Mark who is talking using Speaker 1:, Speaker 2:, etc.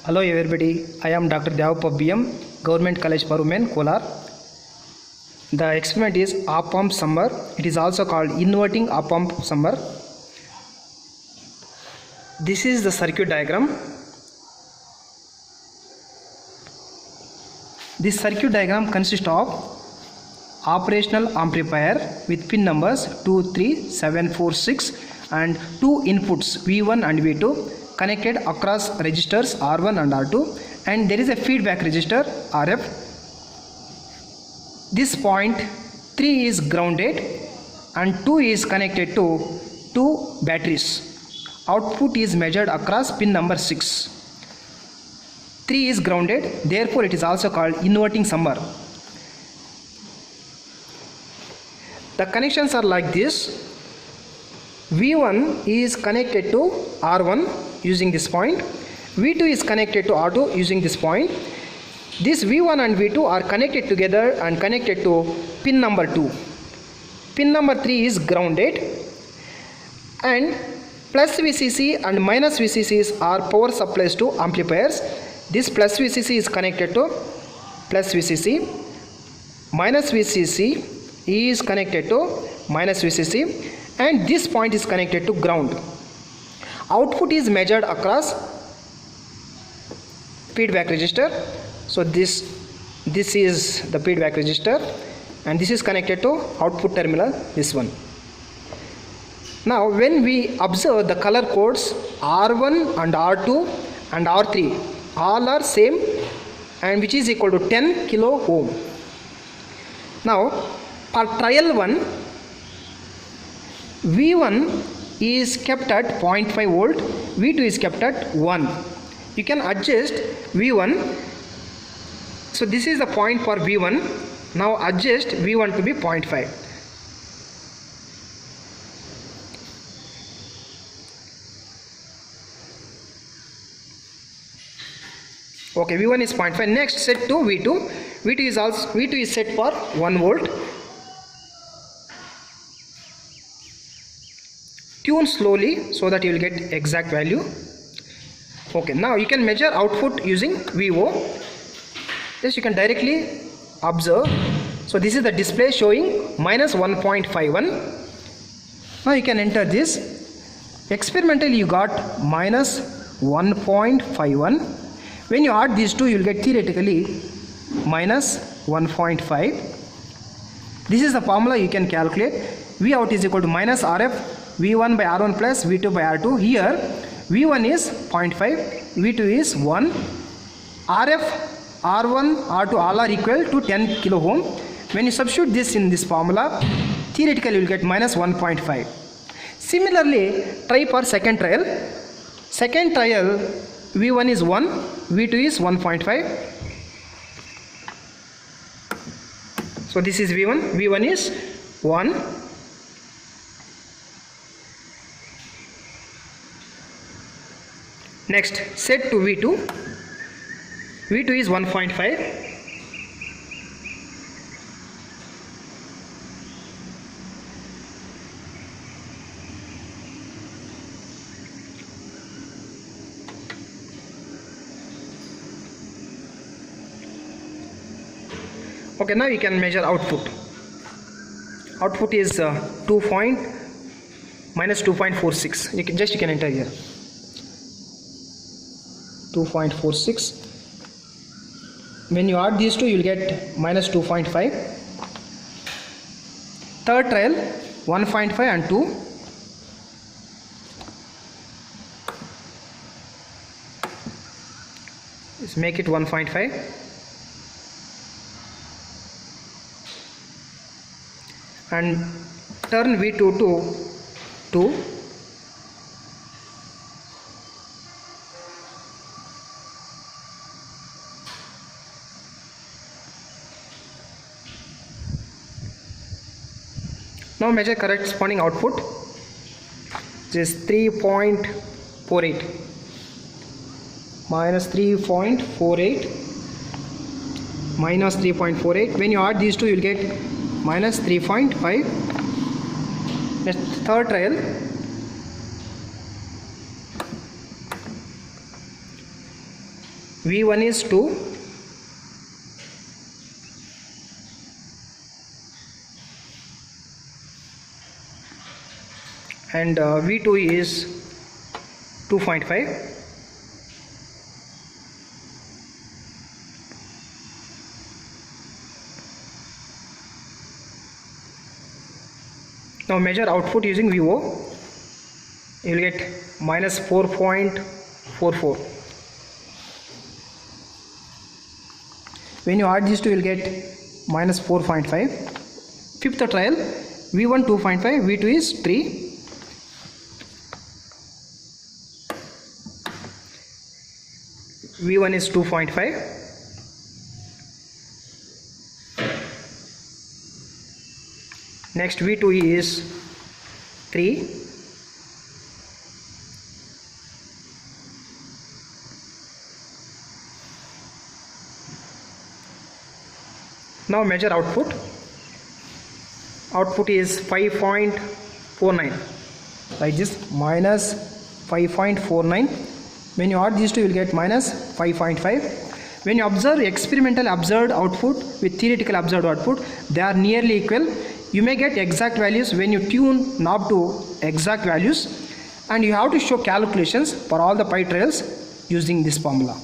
Speaker 1: Hello everybody, I am Dr. Devappa BM, Government College for Women, Kolar. The experiment is op-amp summer. It is also called inverting op-amp summer. This is the circuit diagram. This circuit diagram consists of operational amplifier with pin numbers 2, 3, 7, 4, 6 and two inputs V1 and V2 connected across registers R1 and R2, and there is a feedback resistor RF. This point 3 is grounded and 2 is connected to two batteries. Output is measured across pin number 6. 3 is grounded, therefore it is also called inverting summer. The connections are like this. V1 is connected to R1 using this point. V2 is connected to R2 using this point. This V1 and V2 are connected together and connected to pin number 2. Pin number 3 is grounded, and plus VCC and minus VCCs are power supplies to amplifiers. This plus VCC is connected to plus VCC, minus VCC is connected to minus VCC, and this point is connected to ground. Output is measured across feedback resistor. So this is the feedback resistor, and this is connected to output terminal, this one. Now when we observe the color codes R1 and R2 and R3, all are same, and which is equal to 10 kilo ohm. Now for trial 1, V1 is kept at 0.5 volt, V2 is kept at 1. You can adjust V1. So this is the point for V1. Now adjust V1 to be 0.5. Okay, V1 is 0.5. Next set to V2. V2 is set for 1 volt. Tune slowly so that you will get exact value. Okay, now you can measure output using VO. This you can directly observe. So this is the display showing minus 1.51. Now you can enter this. Experimentally you got minus 1.51. When you add these two, you will get theoretically minus 1.5. This is the formula you can calculate. V out is equal to minus RF V1 by R1 plus V2 by R2. Here V1 is 0.5, V2 is 1. RF, R1, R2 all are equal to 10 kilo ohm. When you substitute this in this formula, theoretically you will get minus 1.5. Similarly, try for second trial. Second trial, V1 is 1, V2 is 1.5. So this is V1, V1 is 1. Next, set to V2. V2 is 1.5. Okay, now you can measure output. Output is minus 2.46. You can enter here. 2.46. When you add these two, you will get minus 2.5. Third trial, 1.5 and 2. Let's make it 1.5. And turn V2 to 2. Now measure corresponding output, which is 3.48 minus 3.48 minus 3.48. When you add these two, you will get minus 3.5. Next, third trial, V1 is 2, and V2 is 2.5. Now measure output using VO. You will get minus 4.44. When you add these two, you will get minus 4.5. Fifth trial, V1 2.5, V2 is 3. V1 is 2.5. Next V2 is 3. Now measure output. Output is 5.49. Like this, minus 5.49. When you add these two, you will get minus 5.5. When you observe experimental observed output with theoretical observed output, they are nearly equal. You may get exact values when you tune knob to exact values, and you have to show calculations for all the pi trials using this formula.